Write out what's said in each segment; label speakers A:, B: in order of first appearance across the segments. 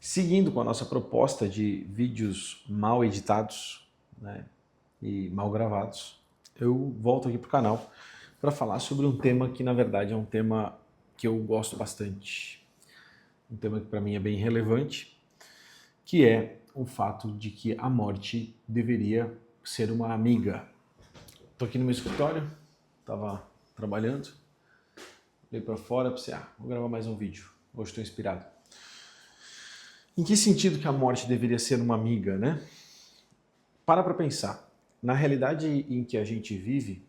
A: Seguindo com a nossa proposta de vídeos mal editados, né, e mal gravados, eu volto aqui para o canal para falar sobre um tema que na verdade é um tema que eu gosto bastante. Um tema que para mim é bem relevante, que é o fato de que a morte deveria ser uma amiga. Estou aqui no meu escritório, estava trabalhando, olhei para fora e pensei, vou gravar mais um vídeo, hoje estou inspirado. Em que sentido que a morte deveria ser uma amiga, né? Para pensar. Na realidade em que a gente vive,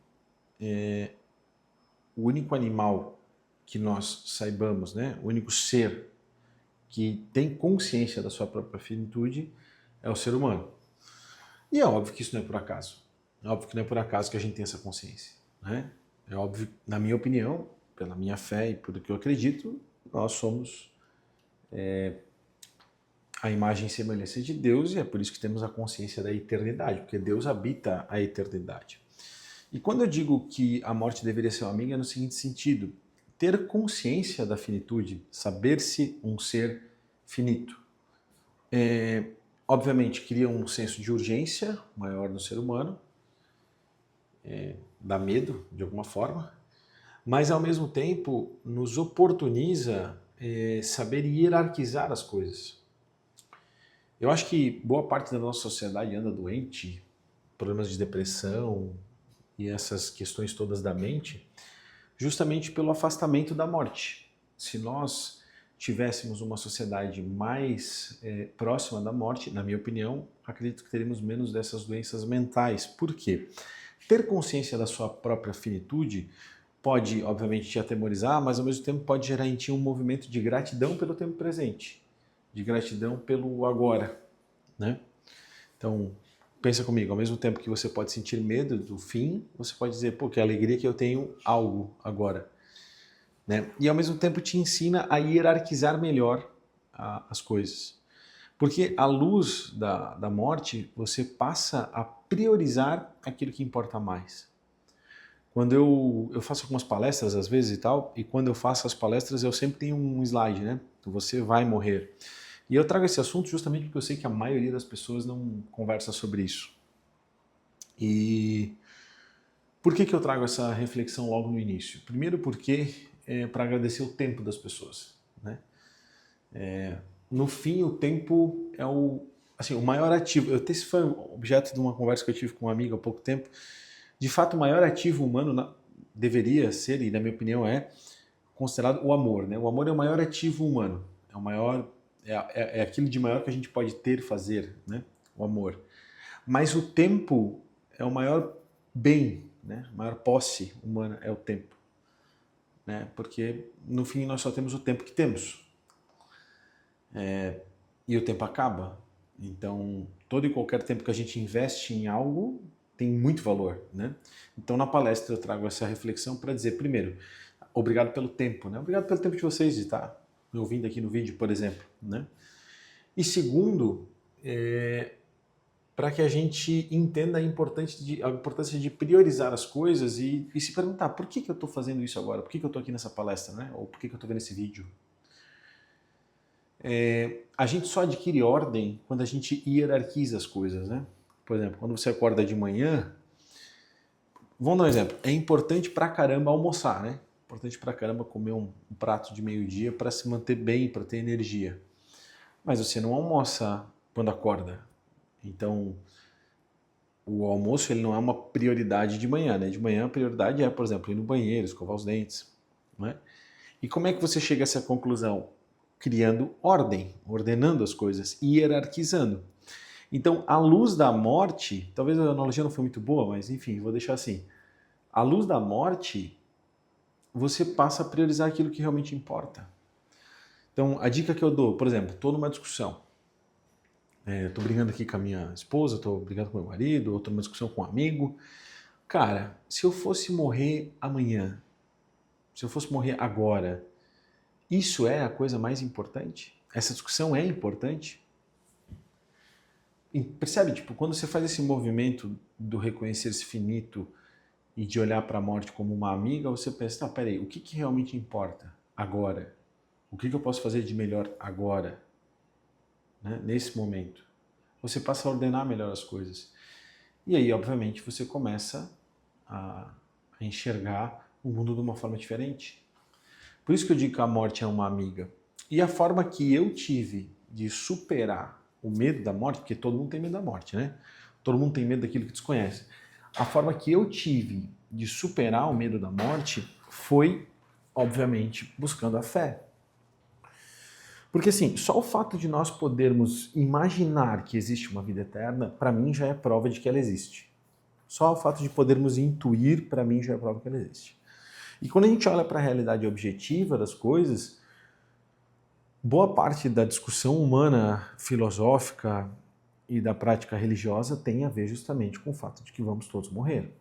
A: o único animal que nós saibamos, né, o único ser que tem consciência da sua própria finitude é o ser humano. E é óbvio que isso não é por acaso. É óbvio que não é por acaso que a gente tem essa consciência, né? É óbvio, na minha opinião, pela minha fé e pelo que eu acredito, nós somos a imagem e semelhança de Deus e é por isso que temos a consciência da eternidade, porque Deus habita a eternidade. E quando eu digo que a morte deveria ser uma amiga, é no seguinte sentido: ter consciência da finitude, saber-se um ser finito. Obviamente, cria um senso de urgência maior no ser humano, dá medo de alguma forma, mas ao mesmo tempo nos oportuniza saber hierarquizar as coisas. Eu acho que boa parte da nossa sociedade anda doente, problemas de depressão e essas questões todas da mente, justamente pelo afastamento da morte. Se nós tivéssemos uma sociedade mais próxima da morte, na minha opinião, acredito que teríamos menos dessas doenças mentais. Por quê? Ter consciência da sua própria finitude pode, obviamente, te atemorizar, mas ao mesmo tempo pode gerar em ti um movimento de gratidão pelo tempo presente, de gratidão pelo agora, né? Então, pensa comigo, ao mesmo tempo que você pode sentir medo do fim, você pode dizer, pô, que alegria que eu tenho algo agora, né? E ao mesmo tempo te ensina a hierarquizar melhor as coisas. Porque à luz da morte, você passa a priorizar aquilo que importa mais. Quando eu faço algumas palestras às vezes e tal, e quando eu faço as palestras eu sempre tenho um slide, né? Você vai morrer. E eu trago esse assunto justamente porque eu sei que a maioria das pessoas não conversa sobre isso. E por que eu trago essa reflexão logo no início? Primeiro porque é para agradecer o tempo das pessoas, né? No fim, o tempo é o maior ativo. Esse foi objeto de uma conversa que eu tive com um amigo há pouco tempo. De fato, o maior ativo humano deveria ser, e na minha opinião considerado o amor, né? O amor é o maior ativo humano. É o maior, é aquilo de maior que a gente pode ter, fazer, né? O amor. Mas o tempo é o maior bem, né? A maior posse humana é o tempo, né? Porque no fim nós só temos o tempo que temos. E o tempo acaba. Então, todo e qualquer tempo que a gente investe em algo tem muito valor, né? Então, na palestra eu trago essa reflexão para dizer, primeiro, obrigado pelo tempo, né? Obrigado pelo tempo de vocês de estar me ouvindo aqui no vídeo, por exemplo, né? E segundo, para que a gente entenda a importância de priorizar as coisas e se perguntar, por que eu estou fazendo isso agora? Por que eu estou aqui nessa palestra, né? Ou por que eu estou vendo esse vídeo? A gente só adquire ordem quando a gente hierarquiza as coisas, né? Por exemplo, quando você acorda de manhã, vamos dar um exemplo, é importante pra caramba almoçar, né? Importante pra caramba comer um prato de meio-dia para se manter bem, para ter energia. Mas você não almoça quando acorda. Então, o almoço ele não é uma prioridade de manhã, né? De manhã a prioridade é, por exemplo, ir no banheiro, escovar os dentes, né? E como é que você chega a essa conclusão? Criando ordem, ordenando as coisas, hierarquizando. Então, à luz da morte, talvez a analogia não foi muito boa, mas enfim, vou deixar assim. À luz da morte, você passa a priorizar aquilo que realmente importa. Então, a dica que eu dou, por exemplo, estou numa discussão. Estou brigando aqui com a minha esposa, estou brigando com meu marido, ou estou numa discussão com um amigo. Cara, se eu fosse morrer amanhã, se eu fosse morrer agora, isso é a coisa mais importante? Essa discussão é importante? E percebe, tipo, quando você faz esse movimento do reconhecer-se finito e de olhar para a morte como uma amiga, você pensa, tá, peraí, o que realmente importa agora? O que eu posso fazer de melhor agora? né, nesse momento. Você passa a ordenar melhor as coisas. E aí, obviamente, você começa a enxergar o mundo de uma forma diferente. Por isso que eu digo que a morte é uma amiga. E a forma que eu tive de superar o medo da morte, porque todo mundo tem medo da morte, né? Todo mundo tem medo daquilo que desconhece. A forma que eu tive de superar o medo da morte foi, obviamente, buscando a fé. Porque assim, só o fato de nós podermos imaginar que existe uma vida eterna, para mim já é prova de que ela existe. Só o fato de podermos intuir, para mim já é prova que ela existe. E quando a gente olha para a realidade objetiva das coisas, boa parte da discussão humana, filosófica e da prática religiosa tem a ver justamente com o fato de que vamos todos morrer.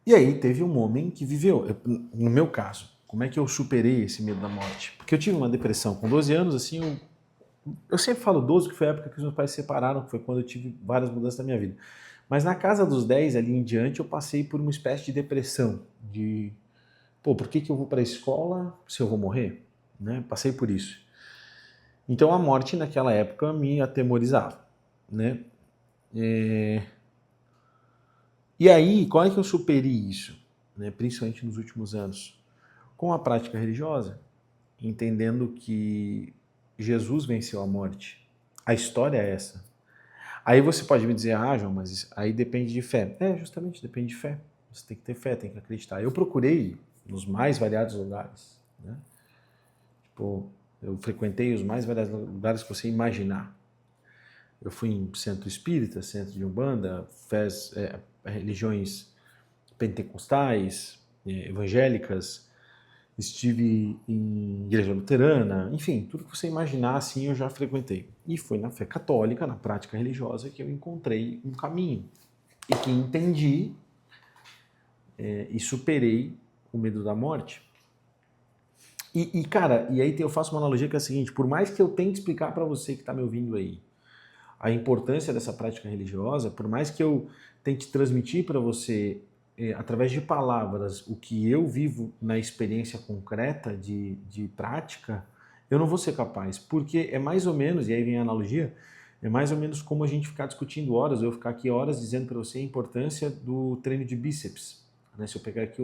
A: E aí teve um homem que viveu, no meu caso, como é que eu superei esse medo da morte? Porque eu tive uma depressão com 12 anos, assim, eu sempre falo 12, que foi a época que os meus pais se separaram, que foi quando eu tive várias mudanças na minha vida. Mas na casa dos 10 ali em diante, eu passei por uma espécie de depressão, de, pô, por que eu vou para a escola se eu vou morrer? Né? Passei por isso. Então a morte naquela época me atemorizava, né? E aí, como é que eu superei isso? Né? Principalmente nos últimos anos. Com a prática religiosa, entendendo que Jesus venceu a morte. A história é essa. Aí você pode me dizer, ah, João, mas aí depende de fé. É, justamente, depende de fé. Você tem que ter fé, tem que acreditar. Eu procurei nos mais variados lugares, né? Tipo, eu frequentei os mais variados lugares que você imaginar. Eu fui em centro espírita, centro de umbanda, religiões pentecostais, evangélicas, estive em igreja luterana, enfim, tudo que você imaginar assim eu já frequentei. E foi na fé católica, na prática religiosa, que eu encontrei um caminho e que entendi e superei o medo da morte. Cara, e aí eu faço uma analogia que é a seguinte, por mais que eu tente explicar para você que está me ouvindo aí a importância dessa prática religiosa, por mais que eu tente transmitir para você, através de palavras, o que eu vivo na experiência concreta de prática, eu não vou ser capaz, porque é mais ou menos, e aí vem a analogia, é mais ou menos como a gente ficar discutindo horas, eu ficar aqui horas dizendo para você a importância do treino de bíceps. Né? Se eu pegar aqui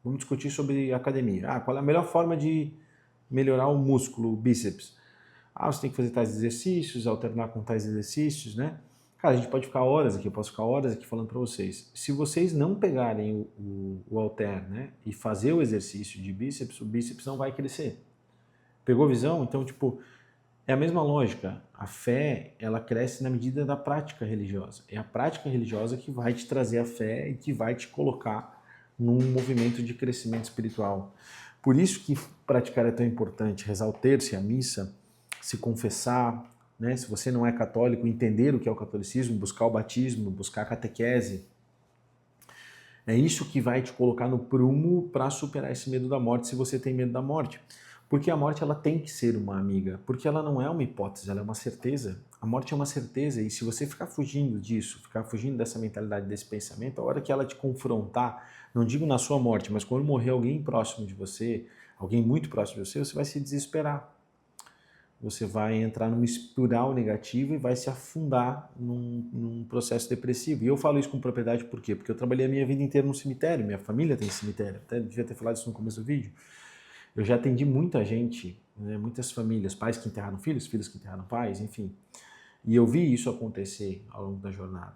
A: vamos discutir sobre academia. Ah, qual é a melhor forma de melhorar o músculo, o bíceps? Ah, você tem que fazer tais exercícios, alternar com tais exercícios, né? Cara, a gente pode ficar horas aqui, eu posso ficar horas aqui falando para vocês. Se vocês não pegarem o halter, né, e fazer o exercício de bíceps, o bíceps não vai crescer. Pegou visão? Então, tipo, é a mesma lógica. A fé, ela cresce na medida da prática religiosa. É a prática religiosa que vai te trazer a fé e que vai te colocar num movimento de crescimento espiritual. Por isso que praticar é tão importante, rezar o terço e a missa, se confessar, né? Se você não é católico, entender o que é o catolicismo, buscar o batismo, buscar a catequese. É isso que vai te colocar no prumo para superar esse medo da morte, se você tem medo da morte. Porque a morte ela tem que ser uma amiga, porque ela não é uma hipótese, ela é uma certeza. A morte é uma certeza e se você ficar fugindo disso, ficar fugindo dessa mentalidade, desse pensamento, a hora que ela te confrontar, não digo na sua morte, mas quando morrer alguém próximo de você, alguém muito próximo de você, você vai se desesperar. Você vai entrar numa espiral negativa e vai se afundar num processo depressivo. E eu falo isso com propriedade por quê? Porque eu trabalhei a minha vida inteira no cemitério, minha família tem cemitério, até devia ter falado isso no começo do vídeo. Eu já atendi muita gente, né, muitas famílias, pais que enterraram filhos, filhos que enterraram pais, enfim. E eu vi isso acontecer ao longo da jornada.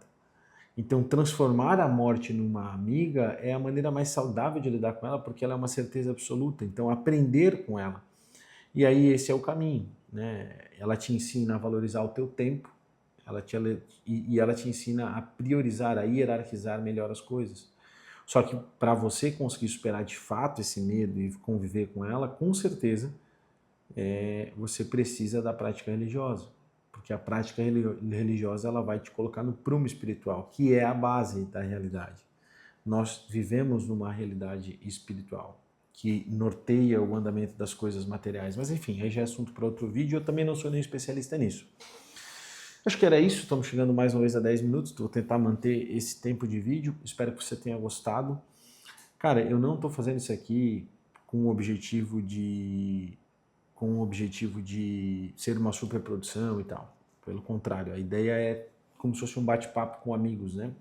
A: Então, transformar a morte numa amiga é a maneira mais saudável de lidar com ela, porque ela é uma certeza absoluta. Então, aprender com ela. E aí, esse é o caminho. Né? Ela te ensina a valorizar o teu tempo, e ela te ensina a priorizar, a hierarquizar melhor as coisas. Só que para você conseguir superar de fato esse medo e conviver com ela, com certeza você precisa da prática religiosa. Porque a prática religiosa ela vai te colocar no prumo espiritual, que é a base da realidade. Nós vivemos numa realidade espiritual que norteia o andamento das coisas materiais. Mas enfim, aí já é assunto para outro vídeo, eu também não sou nem especialista nisso. Acho que era isso, estamos chegando mais uma vez a 10 minutos, vou tentar manter esse tempo de vídeo, espero que você tenha gostado. Cara, eu não estou fazendo isso aqui com o objetivo de com o objetivo de ser uma superprodução e tal. Pelo contrário, a ideia é como se fosse um bate-papo com amigos, né?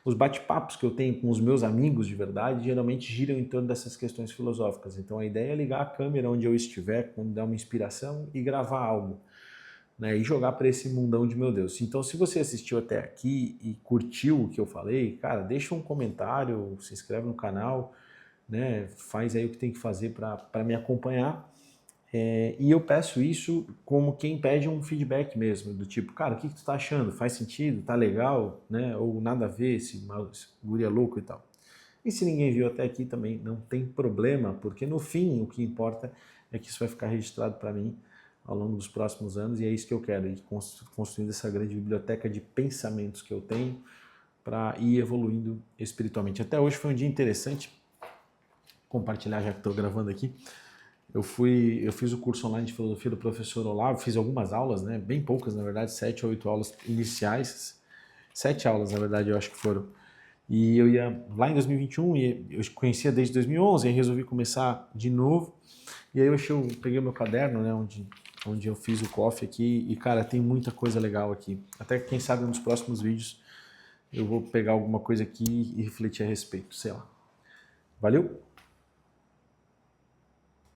A: Os bate-papos que eu tenho com os meus amigos de verdade geralmente giram em torno dessas questões filosóficas. Então a ideia é ligar a câmera onde eu estiver, quando der uma inspiração, e gravar algo, né? E jogar para esse mundão de meu Deus. Então, se você assistiu até aqui e curtiu o que eu falei, cara, deixa um comentário, se inscreve no canal, né? Faz aí o que tem que fazer para me acompanhar. E eu peço isso como quem pede um feedback mesmo, do tipo, cara, o que tu tá achando? Faz sentido? Tá legal? Né? Ou nada a ver, esse guri é louco e tal. E se ninguém viu até aqui também, não tem problema, porque no fim o que importa é que isso vai ficar registrado para mim ao longo dos próximos anos, e é isso que eu quero, ir construindo essa grande biblioteca de pensamentos que eu tenho para ir evoluindo espiritualmente. Até hoje foi um dia interessante, compartilhar já que estou gravando aqui. Eu fiz o curso online de filosofia do professor Olavo, fiz algumas aulas, né? Bem poucas, na verdade, 7 ou 8 aulas iniciais. 7 aulas, na verdade, eu acho que foram. E eu ia lá em 2021, e eu conhecia desde 2011, aí resolvi começar de novo. E aí eu peguei o meu caderno, né, onde eu fiz o coffee aqui, e cara, tem muita coisa legal aqui. Até quem sabe nos próximos vídeos eu vou pegar alguma coisa aqui e refletir a respeito, sei lá. Valeu?